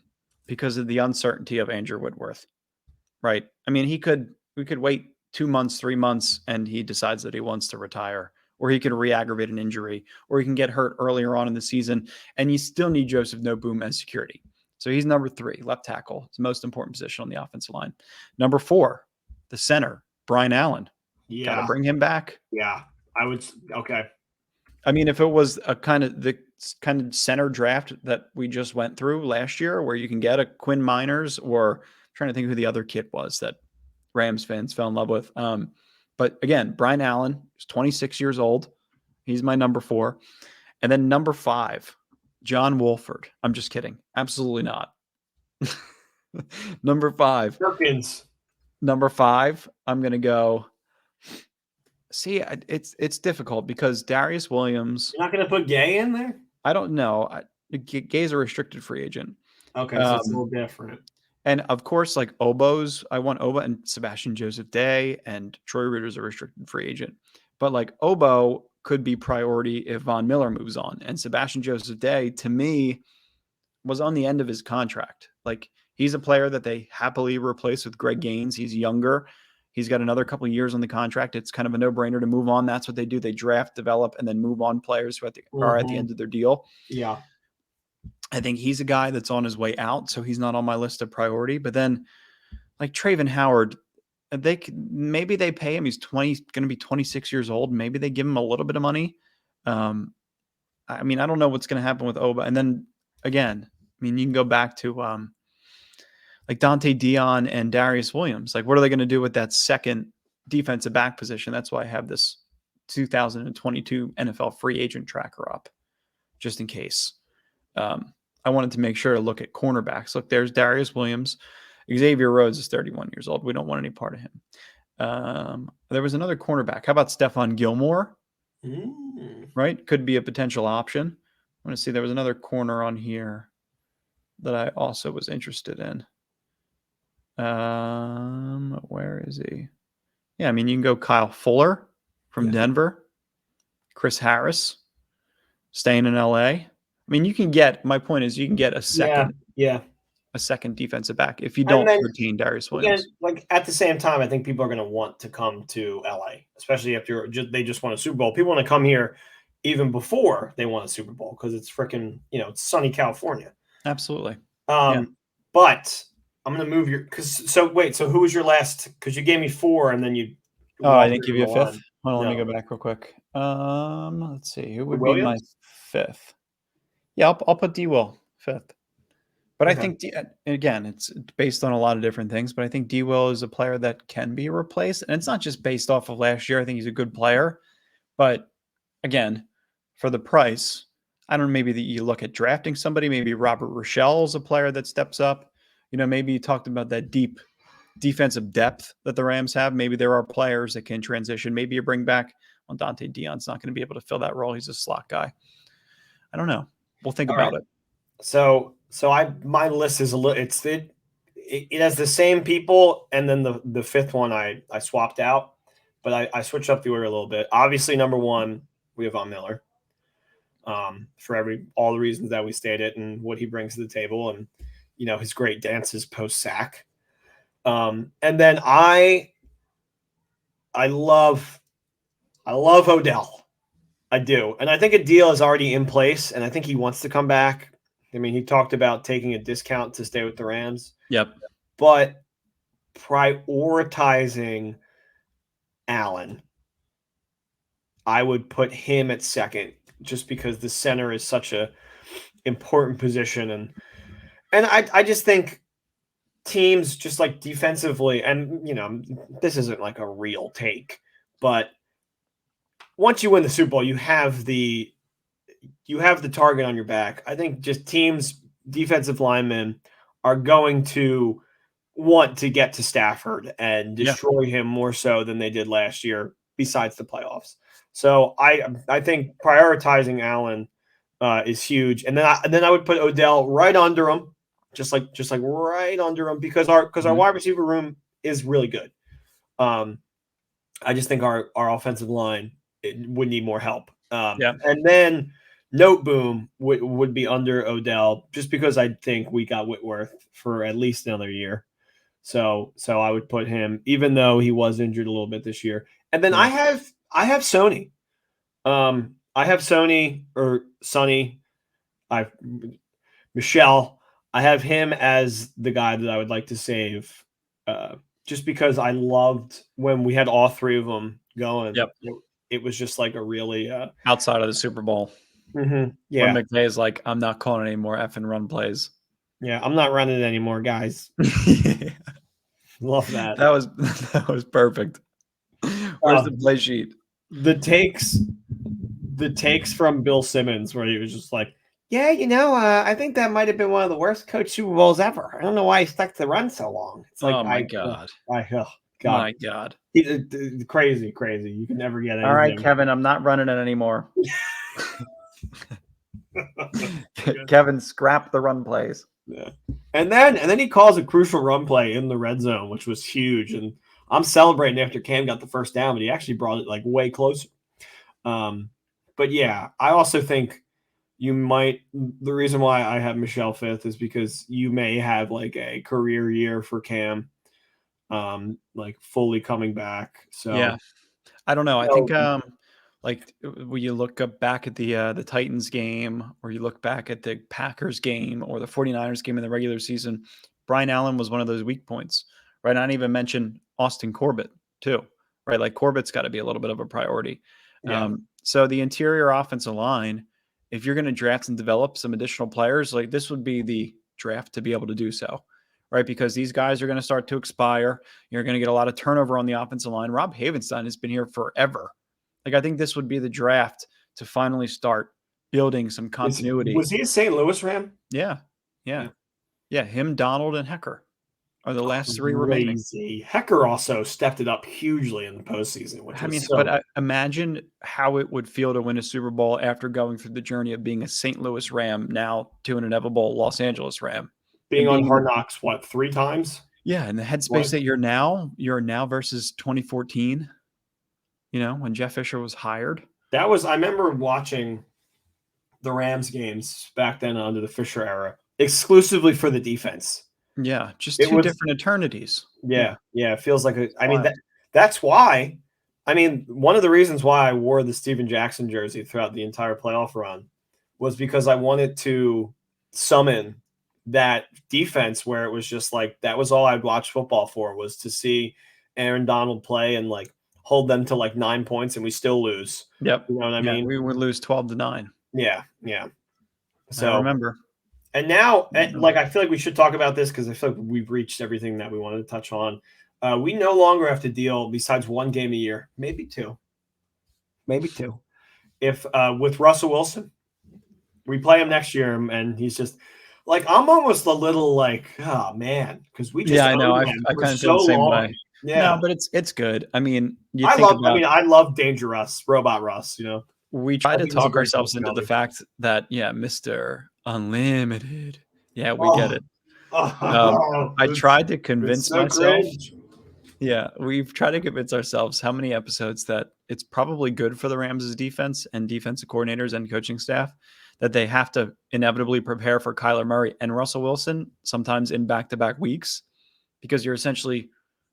because of the uncertainty of Andrew Whitworth, right? I mean, we could wait 2 months, 3 months, and he decides that he wants to retire, or he could re-aggravate an injury, or he can get hurt earlier on in the season, and you still need Joseph Noteboom as security. So he's number 3, left tackle. It's the most important position on the offensive line. Number 4, the center, Brian Allen. Yeah. Got to bring him back. Yeah, I would. Okay. I mean, if it was the kind of center draft that we just went through last year, where you can get a Quinn Miners, or I'm trying to think who the other kid was that Rams fans fell in love with. But again, Brian Allen is 26 years old. He's my number 4. And then number 5, John Wolford. I'm just kidding. Absolutely not. Number 5. Perkins. Number 5, I'm going to go. See, it's difficult because Darius Williams. You're not going to put Gay in there? I don't know. Gay's a restricted free agent. Okay, so it's a little different. And of course, like Obo's, I want Obo and Sebastian Joseph Day, and Troy Reader's a restricted free agent. But like Obo could be priority if Von Miller moves on. And Sebastian Joseph Day, to me, was on the end of his contract. Like, he's a player that they happily replace with Greg Gaines. He's younger. He's got another couple of years on the contract. It's kind of a no-brainer to move on. That's what they do. They draft, develop, and then move on players who are at the end of their deal. Yeah. I think he's a guy that's on his way out, so he's not on my list of priority. But then, like Traven Howard, maybe they pay him. He's going to be 26 years old. Maybe they give him a little bit of money. I mean, I don't know what's going to happen with Oba. And then again, I mean, you can go back to like Dante Dion and Darius Williams. Like, what are they going to do with that second defensive back position? That's why I have this 2022 NFL free agent tracker up, just in case. I wanted to make sure to look at cornerbacks. Look, there's Darius Williams. Xavier Rhodes is 31 years old. We don't want any part of him. There was another cornerback. How about Stefan Gilmore? Right? Could be a potential option. I want to see. There was another corner on here that I also was interested in. Where is he? Yeah, I mean, you can go Kyle Fuller from Denver, Chris Harris staying in LA. I mean, you can get, my point is you can get a second defensive back if you don't retain Darius Williams. Again, like at the same time, I think people are going to want to come to LA, especially if they just won a Super Bowl. People want to come here even before they won a Super Bowl because it's freaking, it's sunny California. Absolutely. But I'm going to move so who was your last? Because you gave me 4 and then you. Oh, I didn't give you a 5th. Hold on, let me go back real quick. Let's see. Who would be my 5th? Yeah, I'll put D-Will 5th. But I think, again, it's based on a lot of different things, but I think D-Will is a player that can be replaced. And it's not just based off of last year. I think he's a good player. But, again, for the price, I don't know, maybe that you look at drafting somebody. Maybe Robert Rochelle is a player that steps up. Maybe you talked about that deep defensive depth that the Rams have. Maybe there are players that can transition. Maybe you bring back, Dante Dion's not going to be able to fill that role. He's a slot guy. I don't know. We'll think about it. So my list is it has the same people, and then the 5th one I swapped out, but I switched up the order a little bit. Obviously, number 1 we have Von Miller, for all the reasons that we stated and what he brings to the table, and his great dances post sack. And then I love Odell. I do, and I think a deal is already in place, and I think he wants to come back. I mean, he talked about taking a discount to stay with the Rams. Yep. But prioritizing Allen, I would put him at 2nd just because the center is such a important position. And I just think teams just like defensively, and, this isn't like a real take, but once you win the Super Bowl, you have the target on your back. I think just teams, defensive linemen are going to want to get to Stafford and destroy him more so than they did last year, besides the playoffs. So I think prioritizing Allen is huge, and then I would put Odell right under him, just like right under him, because our wide receiver room is really good. I just think our offensive line would need more help. And then Noteboom would be under Odell, just because I think we got Whitworth for at least another year. So I would put him, even though he was injured a little bit this year. And then I have Sony. I have Sony or Sonny. Michelle. I have him as the guy that I would like to save, just because I loved when we had all 3 of them going. Yep. It was just like a really outside of the Super Bowl. Yeah. When McVay is like, I'm not calling any more effing run plays. Yeah, I'm not running it anymore, guys. Love that. That was perfect. Where's the play sheet? The takes from Bill Simmons, where he was just like, yeah, I think that might have been one of the worst coach Super Bowls ever. I don't know why he stuck to run so long. It's like, oh my God. God. My God. Crazy. You can never get anything. All right, Kevin, I'm not running it anymore. Kevin scrapped the run plays. Yeah. And then he calls a crucial run play in the red zone, which was huge. And I'm celebrating after Cam got the first down, but he actually brought it like way closer. But yeah, I also think the reason why I have Michelle 5th is because you may have like a career year for Cam, like fully coming back. So yeah, I don't know. I think like when you look back at the Titans game, or you look back at the Packers game or the 49ers game in the regular season, Brian Allen was one of those weak points, right? I didn't even mention Austin Corbett too, right? Like Corbett's got to be a little bit of a priority. Yeah. So the interior offensive line, if you're going to draft and develop some additional players, like this would be the draft to be able to do so, right? Because these guys are going to start to expire. You're going to get a lot of turnover on the offensive line. Rob Havenstein has been here forever. Like, I think this would be the draft to finally start building some continuity. Was he a St. Louis Ram? Yeah. Him, Donald, and Hecker. Are the last 3 remaining? Hecker also stepped it up hugely in the postseason, but imagine how it would feel to win a Super Bowl after going through the journey of being a St. Louis Ram, now to an inevitable Los Angeles Ram, being on Hard Knocks 3 times. Yeah, in the headspace that you're now versus 2014. When Jeff Fisher was hired. I remember watching the Rams games back then under the Fisher era, exclusively for the defense. Yeah, just two different eternities. Yeah, it feels like that's why. One of the reasons why I wore the Steven Jackson jersey throughout the entire playoff run was because I wanted to summon that defense where it was just like that was all I'd watch football for, was to see Aaron Donald play and hold them to 9 points and we still lose. Yep. You know what I mean? We would lose 12-9. Yeah. So I remember. And now, I feel like we should talk about this because I feel like we've reached everything that we wanted to touch on. We no longer have to deal, besides 1 game a year, maybe two. If with Russell Wilson, we play him next year, and he's just I'm almost a little oh man, because we just I know I kind of feel the same way. Yeah, no, but it's good. I love Dangerous Robot Russ. We try to talk ourselves into the fact that Mr. Unlimited. Yeah, we get it. I tried to convince myself. Cringe. Yeah, we've tried to convince ourselves how many episodes that it's probably good for the Rams' defense and defensive coordinators and coaching staff that they have to inevitably prepare for Kyler Murray and Russell Wilson sometimes in back-to-back weeks, because you're essentially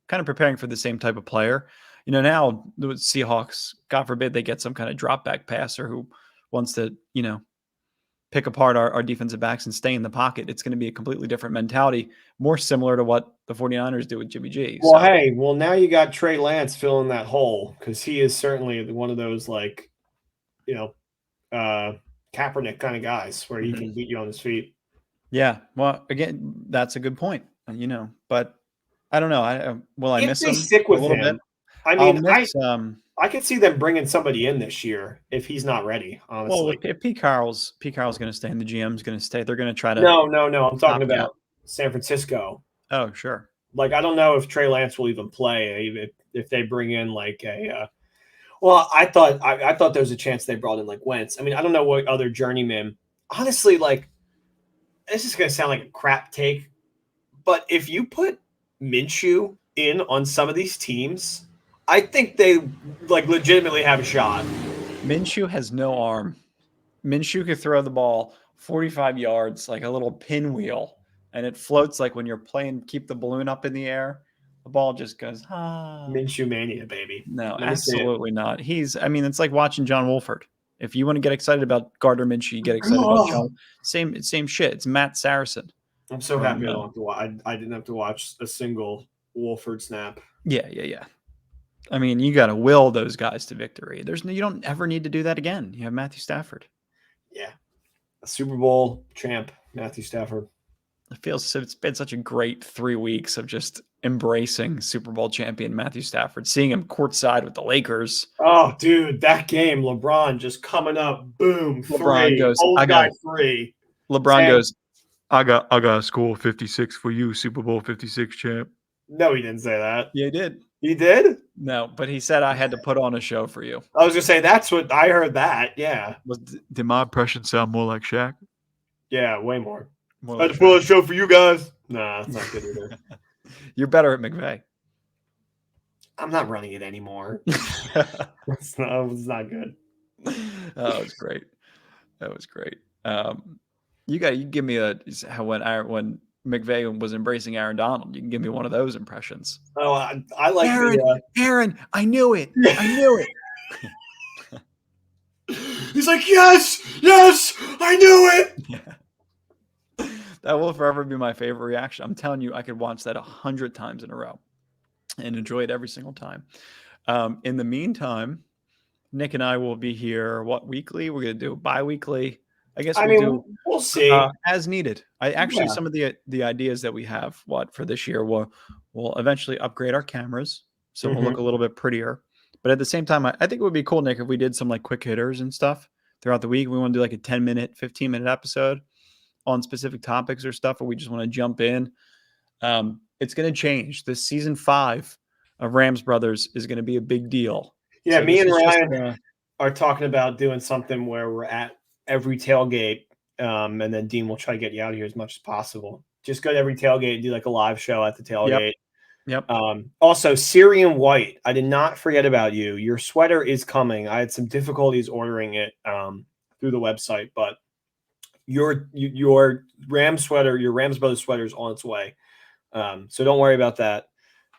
kind of preparing for the same type of player. Now the Seahawks, God forbid they get some kind of drop back passer who wants to, pick apart our defensive backs and stay in the pocket. It's going to be a completely different mentality, more similar to what the 49ers do with Jimmy G. Well, now you got Trey Lance filling that hole, because he is certainly one of those Kaepernick kind of guys where he can beat you on his feet. Yeah. Well, again, that's a good point, but I don't know. I miss him stick with a little him. bit. I could see them bringing somebody in this year if he's not ready, honestly. Well, if Pete Carroll's going to stay and the GM's going to stay, they're going to try to. No. I'm talking about San Francisco. Oh, sure. I don't know if Trey Lance will even play if they bring in Well, I thought there was a chance they brought in Wentz. I don't know what other journeyman. Honestly, this is going to sound like a crap take, but if you put Minshew in on some of these teams, I think they legitimately have a shot. Minshew has no arm. Minshew could throw the ball 45 yards like a little pinwheel, and it floats like when you're playing keep the balloon up in the air. The ball just goes, Minshew mania, baby. No, absolutely not. It's like watching John Wolford. If you want to get excited about Gardner Minshew, you get excited about John. Same shit. It's Matt Saracen. I'm so happy I didn't have to watch a single Wolford snap. Yeah. You got to will those guys to victory. You don't ever need to do that again. You have Matthew Stafford. Yeah. A Super Bowl champ, Matthew Stafford. It's been such a great 3 weeks of just embracing Super Bowl champion Matthew Stafford, seeing him courtside with the Lakers. Oh, dude, that game, LeBron just coming up, boom, LeBron goes, old guy 3. LeBron goes, I got a score 56 for you, Super Bowl 56 champ. No, he didn't say that. Yeah, he did. He did? No, but he said I had to put on a show for you. I was going to say, that's what I heard that, yeah. Did my impression sound more like Shaq? Yeah, way more. I had to put on a show for you guys. Nah, that's not good either. You're better at McVay. I'm not running it anymore. It's not good. Oh, it was great. That was great. You give me when McVay was embracing Aaron Donald. You can give me one of those impressions. Oh, I like Aaron. I knew it. I knew it. He's like, yes, I knew it. Yeah. That will forever be my favorite reaction. I'm telling you, I could watch that 100 times in a row and enjoy it every single time. In the meantime, Nick and I will be here. Weekly? We're going to do bi-weekly. I guess we'll see as needed. Some of the ideas that we have for this year we'll eventually upgrade our cameras, so we'll look a little bit prettier. But at the same time, I think it would be cool, Nick, if we did some quick hitters and stuff throughout the week. We want to do a 10-minute, 15-minute episode on specific topics or stuff, or we just want to jump in. it's going to change. This season 5 of Rams Brothers is going to be a big deal. Yeah, so me and Ryan are talking about doing something where we're at every tailgate, and then Dean will try to get you out of here as much as possible. Just go to every tailgate and do like a live show at the tailgate. Yep. Also, Syrian White, I did not forget about you. Your sweater is coming. I had some difficulties ordering it through the website, but your Rams sweater, your Rams Brothers sweater is on its way. So don't worry about that.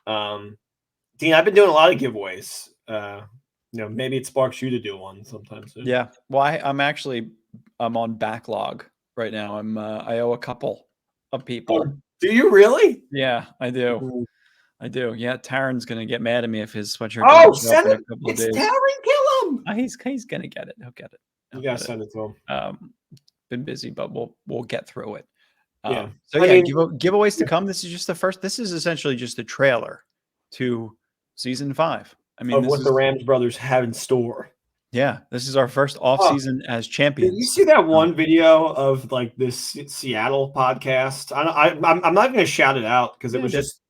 Dean, I've been doing a lot of giveaways. Maybe it sparks you to do one sometime soon. Yeah. Well, I'm on backlog right now. I owe a couple of people. Oh, do you really? Yeah, I do. Ooh. I do. Yeah, Taryn's gonna get mad at me if his sweatshirt. Oh, send it! It's Taryn. Kill him. He's gonna get it. He'll get it. You gotta send it to him. Been busy, but we'll get through it. Yeah. So giveaways to come. This is just the first. This is essentially just a trailer to season 5. I mean, of what the Rams Brothers have in store. Yeah, this is our first off season as champions. Did you see that one video of like this Seattle podcast? I'm not going to shout it out because it was just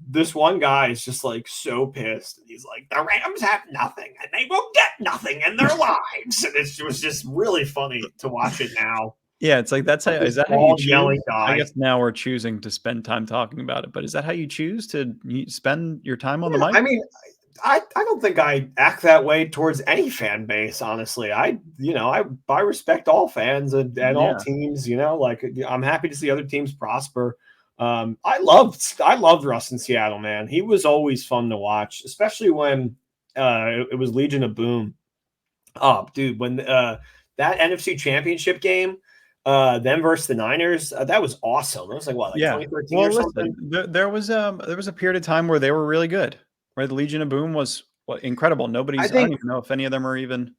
this one guy is just like so pissed. He's like, the Rams have nothing and they will get nothing in their lives. And it was just really funny to watch it now. Yeah, it's like is that how you choose? I guess now we're choosing to spend time talking about it, but is that how you choose to spend your time on the mic? I mean, I don't think I act that way towards any fan base, honestly. I respect all fans and all teams, like I'm happy to see other teams prosper. I loved Russ in Seattle, man. He was always fun to watch, especially when it was Legion of Boom. Oh, dude, when that NFC Championship game, them versus the Niners, that was awesome. It was like 2013 or something. There was a period of time where they were really good. Right, the Legion of Boom was incredible. I don't even know if any of them are even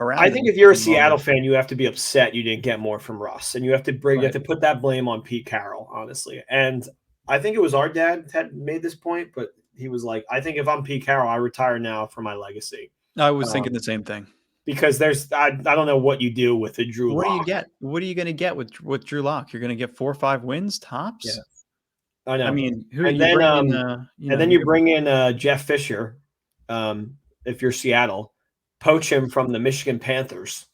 around. I think if you're a Seattle fan, you have to be upset you didn't get more from Russ, and you have to you have to put that blame on Pete Carroll, honestly. And I think it was our dad had made this point, but he was like, "I think if I'm Pete Carroll, I retire now for my legacy." I was thinking the same thing because I don't know what you do with the Drew. What Lock. do you get? What are you going to get with Drew Lock? You're going to get 4 or 5 wins tops. Yeah. I know. I mean, then you bring in Jeff Fisher, if you're Seattle, poach him from the Michigan Panthers.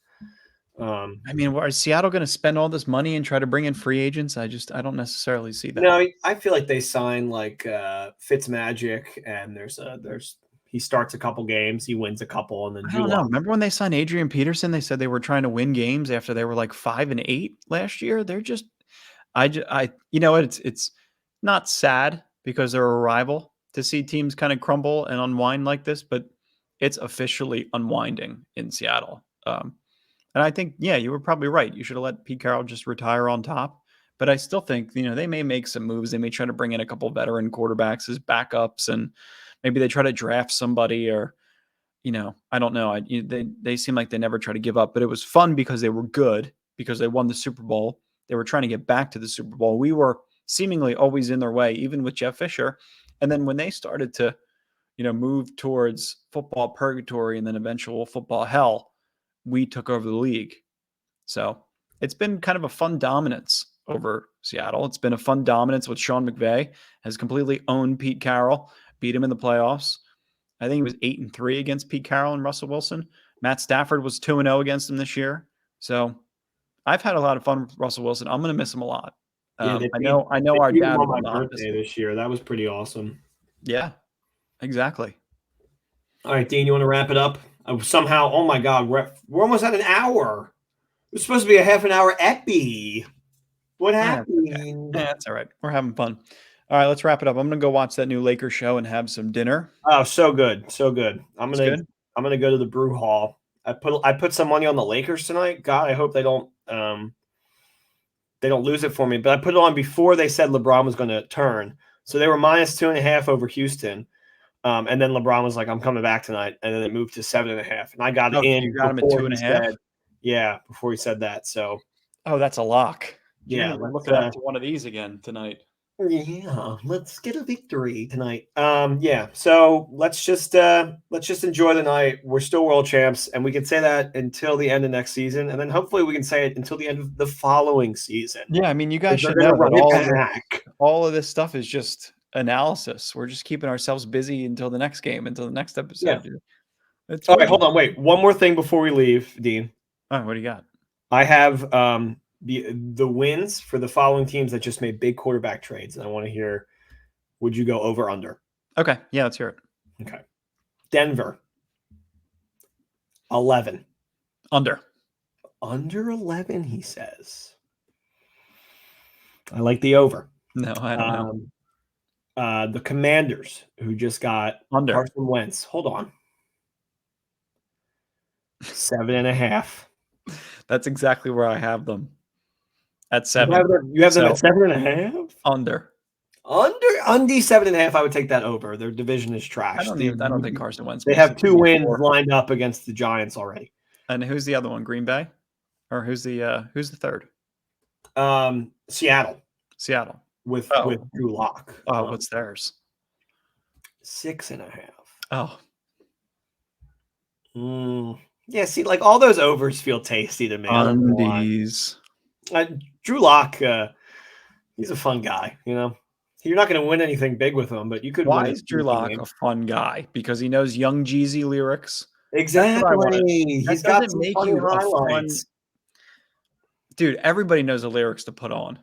I mean, is Seattle going to spend all this money and try to bring in free agents? I don't necessarily see that. No, I feel like they sign like Fitzmagic, and he starts a couple games, he wins a couple, and then I don't know. Remember when they signed Adrian Peterson? They said they were trying to win games after they were like 5-8 last year. They're just, it's not sad because they're a rival to see teams kind of crumble and unwind like this, but it's officially unwinding in Seattle. And I think, you were probably right. You should have let Pete Carroll just retire on top. But I still think, they may make some moves. They may try to bring in a couple veteran quarterbacks as backups, and maybe they try to draft somebody, or, I don't know. They seem like they never try to give up, but it was fun because they were good, because they won the Super Bowl. They were trying to get back to the Super Bowl. We were seemingly always in their way, even with Jeff Fisher. And then when they started to, move towards football purgatory and then eventual football hell, we took over the league. So it's been kind of a fun dominance over Seattle. It's been a fun dominance with Sean McVay, has completely owned Pete Carroll, beat him in the playoffs. I think he was 8-3 against Pete Carroll and Russell Wilson. Matt Stafford was 2-0 against him this year. So I've had a lot of fun with Russell Wilson. I'm going to miss him a lot. I know our dad on my birthday this year. That was pretty awesome. Yeah, exactly. All right, Dean, you want to wrap it up? Somehow, oh my God, we're almost at an hour. It was supposed to be a half an hour epi. What happened? Yeah, that's all right. We're having fun. All right, let's wrap it up. I'm gonna go watch that new Lakers show and have some dinner. Oh, so good, so good. I'm gonna go to the brew hall. I put some money on the Lakers tonight. God, I hope they don't lose it for me. But I put it on before they said LeBron was going to turn. So they were -2.5 over Houston. And then LeBron was like, I'm coming back tonight. And then it moved to 7.5. And I got in. You got him at 2.5? Yeah, before he said that. So. Oh, that's a lock. Yeah. We're looking up to one of these again tonight. Yeah, let's get a victory tonight. Yeah. So let's just enjoy the night. We're still world champs, and we can say that until the end of next season, and then hopefully we can say it until the end of the following season. Yeah, I mean, you guys should know that all of this stuff is just analysis. We're just keeping ourselves busy until the next game, until the next episode. Yeah. All right, hold on. Wait, one more thing before we leave, Dean. All right, what do you got? I have the wins for the following teams that just made big quarterback trades, and I want to hear, would you go over or under? Okay, yeah, let's hear it. Okay. Denver, 11. Under 11, he says. I like the over. No, I don't know. The Commanders, who just got under. Carson Wentz. Hold on. 7.5. That's exactly where I have them. At 7. You have them at 7.5? Under. Under 7.5. I would take that over. Their division is trash. I don't think Carson Wentz. They have 2 wins lined up against the Giants already. And who's the other one? Green Bay, or who's the third? Seattle. With Drew Lock. Oh, what's theirs? 6.5. Oh. Yeah, see, like all those overs feel tasty to me. Undies. Drew Lock, he's a fun guy, you know. You're not going to win anything big with him, but you could. Why is Drew Lock a fun guy? Because he knows Young Jeezy lyrics. Exactly. He's got some make funny you highlights. Dude, everybody knows the lyrics to put on.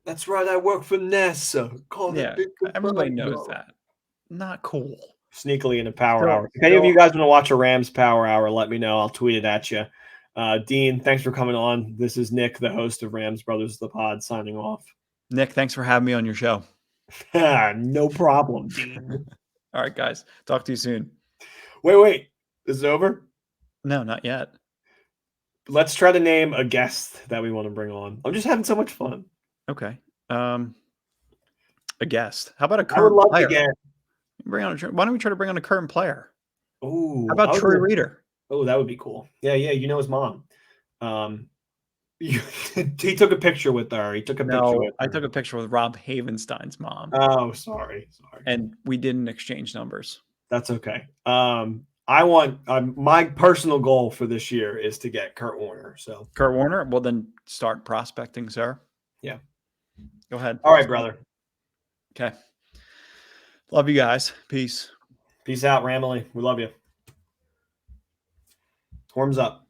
That's right. I work for NASA. Everybody knows that. Not cool. Sneakily in a power hour. If any of you guys want to watch a Rams power hour, let me know. I'll tweet it at you. Dean, thanks for coming on. This is Nick, the host of Rams Brothers the Pod, signing off. Nick, thanks for having me on your show. No problem, Dean. All right, guys. Talk to you soon. Wait. Is it over? No, not yet. Let's try to name a guest that we want to bring on. I'm just having so much fun. Okay. A guest. How about a current I would love player? To get. Why don't we try to bring on a current player? Oh, how about Troy Reader? Oh, that would be cool. Yeah. You know his mom. He took a picture with her. I took a picture with Rob Havenstein's mom. Oh, sorry. And we didn't exchange numbers. That's okay. I want my personal goal for this year is to get Kurt Warner. So Kurt Warner. Well, then start prospecting, sir. Yeah. Go ahead. All right, brother. Okay. Love you guys. Peace. Peace out, Ramley. We love you. Horns up.